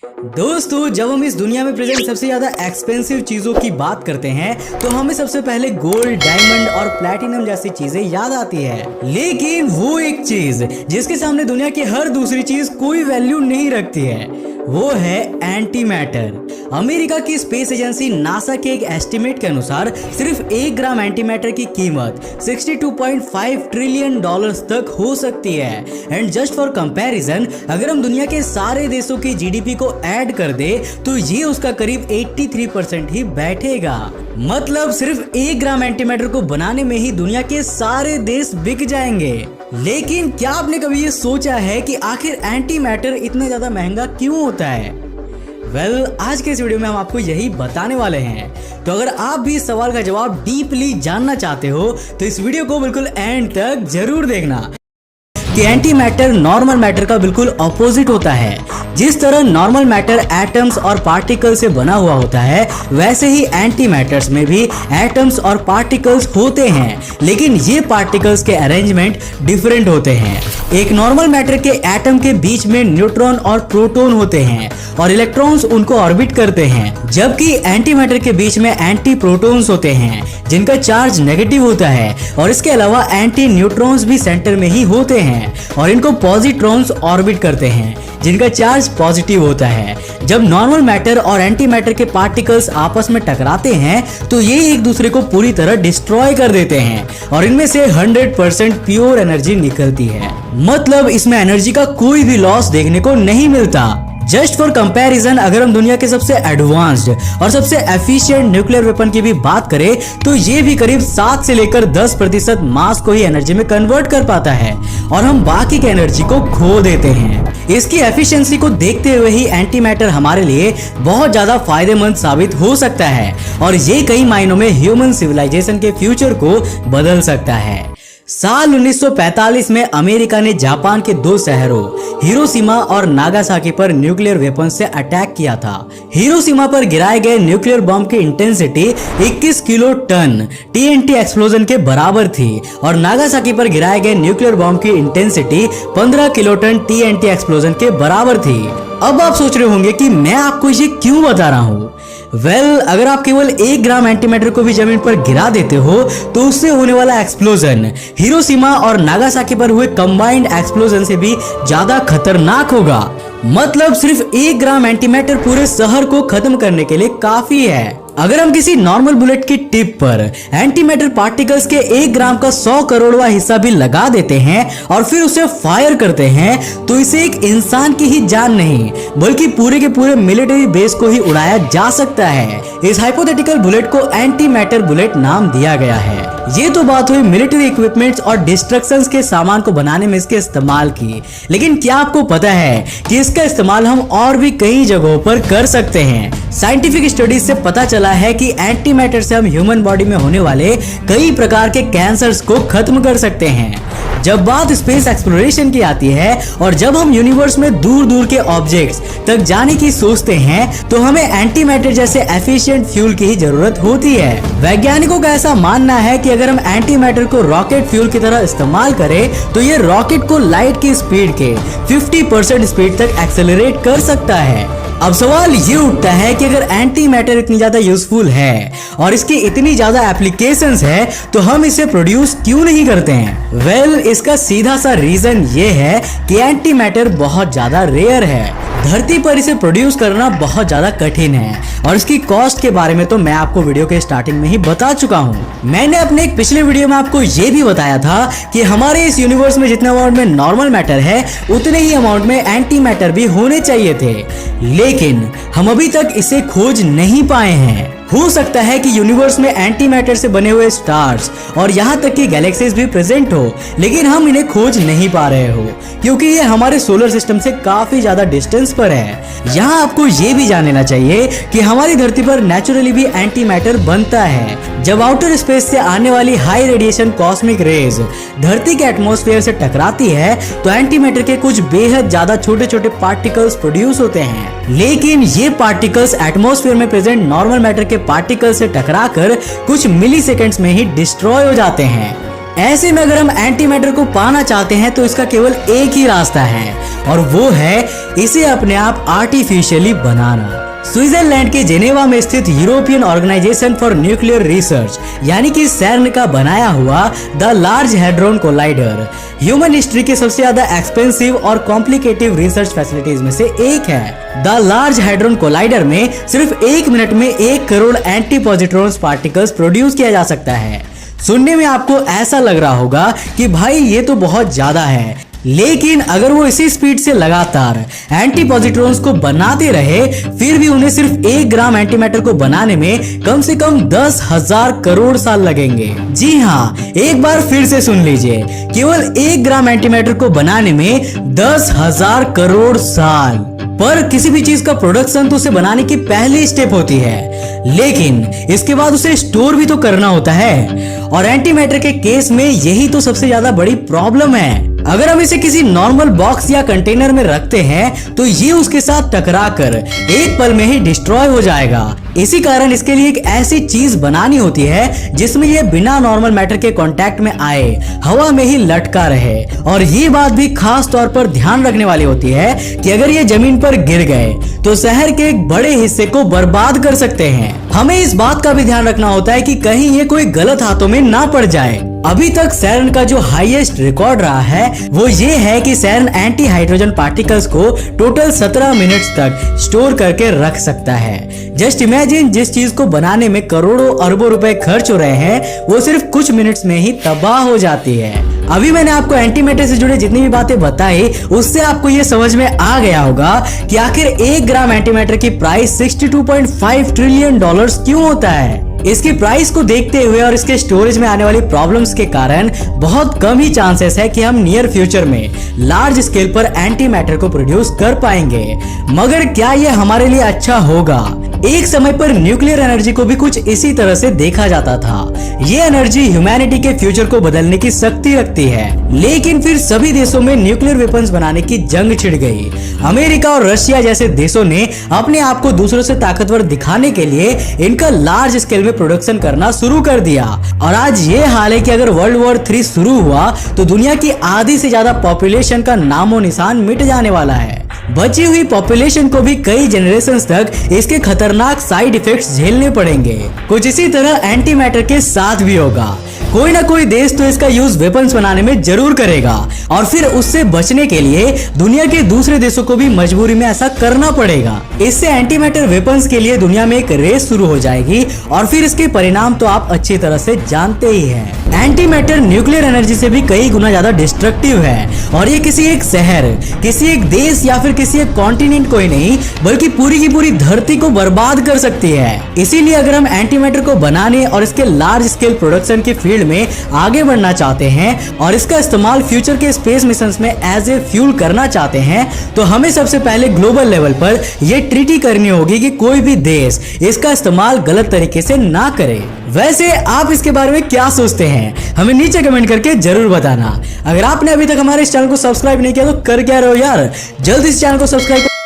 दोस्तों, जब हम इस दुनिया में प्रेजेंट सबसे ज्यादा एक्सपेंसिव चीजों की बात करते हैं तो हमें सबसे पहले गोल्ड, डायमंड और प्लैटिनम जैसी चीजें याद आती है। लेकिन वो एक चीज जिसके सामने दुनिया की हर दूसरी चीज कोई वैल्यू नहीं रखती है, वो है एंटी मैटर। अमेरिका की स्पेस एजेंसी नासा के एक एस्टिमेट के अनुसार सिर्फ 1 ग्राम एंटी मैटर की कीमत 62.5 ट्रिलियन डॉलर्स तक हो सकती है। एंड जस्ट फॉर कंपैरिजन, अगर हम दुनिया के सारे देशों की जीडीपी को ऐड कर दे तो ये उसका करीब 83% ही बैठेगा। मतलब सिर्फ 1 ग्राम एंटी मैटर को बनाने में ही दुनिया के सारे देश बिक जाएंगे। लेकिन क्या आपने कभी ये सोचा है कि आखिर एंटी मैटर इतना ज्यादा महंगा क्यों होता है? आज के इस वीडियो में हम आपको यही बताने वाले हैं। तो अगर आप भी इस सवाल का जवाब डीपली जानना चाहते हो तो इस वीडियो को बिल्कुल एंड तक जरूर देखना। कि एंटी मैटर नॉर्मल मैटर का बिल्कुल ऑपोजिट होता है। जिस तरह नॉर्मल मैटर एटम्स और पार्टिकल से बना हुआ होता है, वैसे ही एंटी मैटर्स में भी एटम्स और पार्टिकल्स होते हैं, लेकिन ये पार्टिकल्स के अरेंजमेंट डिफरेंट होते हैं। एक नॉर्मल मैटर के एटम के बीच में न्यूट्रॉन और प्रोटॉन होते हैं और इलेक्ट्रॉन्स उनको ऑर्बिट करते हैं, जबकि एंटी मैटर के बीच में एंटी प्रोटॉन्स होते हैं जिनका चार्ज नेगेटिव होता है, और इसके अलावा एंटी न्यूट्रॉन्स भी सेंटर में ही होते हैं और इनको पॉजिट्रॉन्स ऑर्बिट करते हैं जिनका चार्ज पॉजिटिव होता है। जब नॉर्मल मैटर और एंटी मैटर के पार्टिकल्स आपस में टकराते हैं तो ये एक दूसरे को पूरी तरह डिस्ट्रॉय कर देते हैं और इनमें से 100% प्योर एनर्जी निकलती है। मतलब इसमें एनर्जी का कोई भी लॉस देखने को नहीं मिलता। जस्ट फॉर कंपैरिजन, अगर हम दुनिया के सबसे एडवांस्ड और सबसे एफिशिएंट न्यूक्लियर वेपन की भी बात करें तो ये भी करीब 7 से लेकर 10% मास को ही एनर्जी में कन्वर्ट कर पाता है और हम बाकी की एनर्जी को खो देते हैं। इसकी एफिशिएंसी को देखते हुए ही एंटी मैटर हमारे लिए बहुत ज्यादा फायदेमंद साबित हो सकता है और ये कई मायनों में ह्यूमन सिविलाइजेशन के फ्यूचर को बदल सकता है। साल 1945 में अमेरिका ने जापान के 2 शहरों हिरोशिमा और नागासाकी पर न्यूक्लियर वेपन से अटैक किया था। हिरोशिमा पर गिराए गए न्यूक्लियर बम की intensity 21 kilo ton TNT explosion के बराबर थी और नागासाकी पर गिराए गए न्यूक्लियर बम की intensity 15 kilo ton TNT explosion के बराबर थी। अब आप सोच रहे होंगे कि मैं आपको ये क्यों बता रहा हूँ। अगर आप केवल 1 ग्राम एंटी मैटर को भी जमीन पर गिरा देते हो तो उससे होने वाला एक्सप्लोजन हिरोशिमा और नागासाकी पर हुए कंबाइंड एक्सप्लोजन से भी ज्यादा खतरनाक होगा। मतलब सिर्फ 1 ग्राम एंटी मैटर पूरे शहर को खत्म करने के लिए काफी है। अगर हम किसी नॉर्मल बुलेट की टिप पर एंटी मैटर पार्टिकल्स के 1 ग्राम का 100 करोड़वा हिस्सा भी लगा देते हैं और फिर उसे फायर करते हैं तो इसे एक इंसान की ही जान नहीं बल्कि पूरे के पूरे मिलिट्री बेस को ही उड़ाया जा सकता है। इस हाइपोथेटिकल बुलेट को एंटी मैटर बुलेट नाम दिया गया है। ये तो बात हुई मिलिट्री इक्विपमेंट्स और डिस्ट्रक्शंस के सामान को बनाने में इसके इस्तेमाल की, लेकिन क्या आपको पता है कि इसका इस्तेमाल हम और भी कई जगहों पर कर सकते हैं। साइंटिफिक स्टडीज से पता चला है कि एंटी मैटर से हम ह्यूमन बॉडी में होने वाले कई प्रकार के कैंसर्स को खत्म कर सकते हैं। जब बात स्पेस एक्सप्लोरेशन की आती है और जब हम यूनिवर्स में दूर दूर के ऑब्जेक्ट्स तक जाने की सोचते हैं तो हमें एंटी मैटर जैसे एफिशिएंट फ्यूल की ही जरूरत होती है। वैज्ञानिकों का ऐसा मानना है कि अगर हम एंटी मैटर को रॉकेट फ्यूल की तरह इस्तेमाल करें तो ये रॉकेट को लाइट की स्पीड के 50% स्पीड तक एक्सेलरेट कर सकता है। अब सवाल ये उठता है कि अगर एंटी मैटर इतनी ज्यादा यूजफुल है और इसकी इतनी ज्यादा एप्लीकेशंस है तो हम इसे प्रोड्यूस क्यों नहीं करते हैं? इसका सीधा सा रीजन ये है कि एंटी मैटर बहुत ज्यादा रेयर है। धरती पर इसे प्रोड्यूस करना बहुत ज्यादा कठिन है और इसकी कॉस्ट के बारे में तो मैं आपको वीडियो के स्टार्टिंग में ही बता चुका हूँ। मैंने अपने एक पिछले वीडियो में आपको ये भी बताया था कि हमारे इस यूनिवर्स में जितने अमाउंट में नॉर्मल मैटर है उतने ही अमाउंट में एंटी मैटर भी होने चाहिए थे, लेकिन हम अभी तक इसे खोज नहीं पाए हैं। हो सकता है कि यूनिवर्स में एंटी मैटर से बने हुए स्टार्स और यहाँ तक कि गैलेक्सीज भी प्रेजेंट हो, लेकिन हम इन्हें खोज नहीं पा रहे हो क्योंकि ये हमारे सोलर सिस्टम से काफी ज्यादा डिस्टेंस पर है। यहाँ आपको ये भी जान लेना चाहिए कि हमारी धरती पर नेचुरली भी एंटी मैटर बनता है। जब आउटर स्पेस से आने वाली हाई रेडिएशन कॉस्मिक रेज धरती के एटमॉस्फेयर से टकराती है तो एंटी मैटर के कुछ बेहद ज्यादा छोटे छोटे पार्टिकल्स प्रोड्यूस होते हैं, लेकिन ये पार्टिकल्स एटमॉस्फेयर में प्रेजेंट नॉर्मल मैटर के पार्टिकल से टकराकर कुछ मिली सेकेंड्स में ही डिस्ट्रॉय हो जाते हैं। ऐसे में अगर हम एंटी मैटर को पाना चाहते हैं तो इसका केवल एक ही रास्ता है और वो है इसे अपने आप आर्टिफिशियली बनाना। स्विट्जरलैंड के जेनेवा में स्थित European organisation for nuclear research यानी कि CERN का बनाया हुआ the large hadron collider human history के सबसे ज्यादा एक्सपेंसिव और कॉम्प्लिकेटिव रिसर्च फैसिलिटीज में से एक है। द लार्ज हैड्रॉन कोलाइडर में सिर्फ 1 मिनट में 1 crore anti positrons particles produce किया जा सकता है। सुनने में आपको ऐसा लग रहा होगा कि भाई ये तो बहुत ज्यादा है, लेकिन अगर वो इसी स्पीड से लगातार एंटी पॉजिट्रॉन्स को बनाते रहे फिर भी उन्हें सिर्फ 1 ग्राम एंटी मैटर को बनाने में कम से कम 10,000 करोड़ साल लगेंगे। जी हाँ, एक बार फिर से सुन लीजिए, केवल 1 ग्राम एंटी मैटर को बनाने में 10,000 करोड़ साल। पर किसी भी चीज का प्रोडक्शन तो उसे बनाने की पहली स्टेप होती है, लेकिन इसके बाद उसे स्टोर भी तो करना होता है और एंटी मैटर के केस में यही तो सबसे ज्यादा बड़ी प्रॉब्लम है। अगर हम इसे किसी नॉर्मल बॉक्स या कंटेनर में रखते हैं तो ये उसके साथ टकराकर एक पल में ही डिस्ट्रॉय हो जाएगा। इसी कारण इसके लिए एक ऐसी चीज बनानी होती है जिसमें ये बिना नॉर्मल मैटर के कांटेक्ट में आए हवा में ही लटका रहे। और ये बात भी खास तौर पर ध्यान रखने वाली होती है कि अगर ये जमीन पर गिर गए तो शहर के एक बड़े हिस्से को बर्बाद कर सकते हैं। हमें इस बात का भी ध्यान रखना होता है कि कहीं ये कोई गलत हाथों में ना पड़ जाए। अभी तक CERN का जो हाईएस्ट रिकॉर्ड रहा है वो ये है कि CERN एंटी हाइड्रोजन पार्टिकल्स को टोटल 17 मिनट्स तक स्टोर करके रख सकता है। जस्ट इमेजिन, जिस चीज को बनाने में करोड़ों अरबों रुपए खर्च हो रहे हैं वो सिर्फ कुछ मिनट्स में ही तबाह हो जाती है। अभी मैंने आपको एंटी मैटर से जुड़े जितनी भी बातें बताई उससे आपको ये समझ में आ गया होगा कि आखिर 1 ग्राम एंटी मैटर की प्राइस $62.5 ट्रिलियन क्यों होता है। इसकी प्राइस को देखते हुए और इसके स्टोरेज में आने वाली प्रॉब्लम्स के कारण बहुत कम ही चांसेस है कि हम नियर फ्यूचर में लार्ज स्केल पर एंटी मैटर को प्रोड्यूस कर पाएंगे। मगर क्या ये हमारे लिए अच्छा होगा? एक समय पर न्यूक्लियर एनर्जी को भी कुछ इसी तरह से देखा जाता था। ये एनर्जी ह्यूमैनिटी के फ्यूचर को बदलने की शक्ति रखती है, लेकिन फिर सभी देशों में न्यूक्लियर वेपन्स बनाने की जंग छिड़ गई। अमेरिका और रशिया जैसे देशों ने अपने आप को दूसरों से ताकतवर दिखाने के लिए इनका लार्ज स्केल में प्रोडक्शन करना शुरू कर दिया। और आज ये हाल है कि अगर वर्ल्ड वॉर 3 शुरू हुआ तो दुनिया की आधी से ज्यादा पॉपुलेशन का नामो निशान मिट जाने वाला है। बची हुई पॉपुलेशन को भी कई जनरेशंस तक इसके खतरनाक साइड इफेक्ट्स झेलने पड़ेंगे। कुछ इसी तरह एंटी मैटर के साथ भी होगा। कोई ना कोई देश तो इसका यूज वेपन्स बनाने में जरूर करेगा और फिर उससे बचने के लिए दुनिया के दूसरे देशों को भी मजबूरी में ऐसा करना पड़ेगा। इससे एंटी मैटर वेपन्स के लिए दुनिया में एक रेस शुरू हो जाएगी और फिर इसके परिणाम तो आप अच्छी तरह से जानते ही हैं। एंटी मैटर न्यूक्लियर एनर्जी से भी कई गुना ज्यादा डिस्ट्रक्टिव है और ये किसी एक शहर, किसी एक देश या फिर किसी एक कॉन्टिनेंट को ही नहीं बल्कि पूरी की पूरी धरती को बर्बाद कर सकती है। इसीलिए अगर हम एंटी मैटर को बनाने और इसके लार्ज स्केल प्रोडक्शन के फील्ड में आगे बढ़ना चाहते हैं और इसका इस्तेमाल फ्यूचर के स्पेस मिशंस में एज ए फ्यूल करना चाहते हैं तो हमें सबसे पहले ग्लोबल लेवल पर यह ट्रीटी करनी होगी कि कोई भी देश इसका इस्तेमाल गलत तरीके से ना करे। वैसे आप इसके बारे में क्या सोचते हैं हमें नीचे कमेंट करके जरूर बताना। अगर आपने अभी तक हमारे इस चैनल को सब्सक्राइब नहीं किया तो कर क्या रहे हो यार, जल्दी इस चैनल को सब्सक्राइब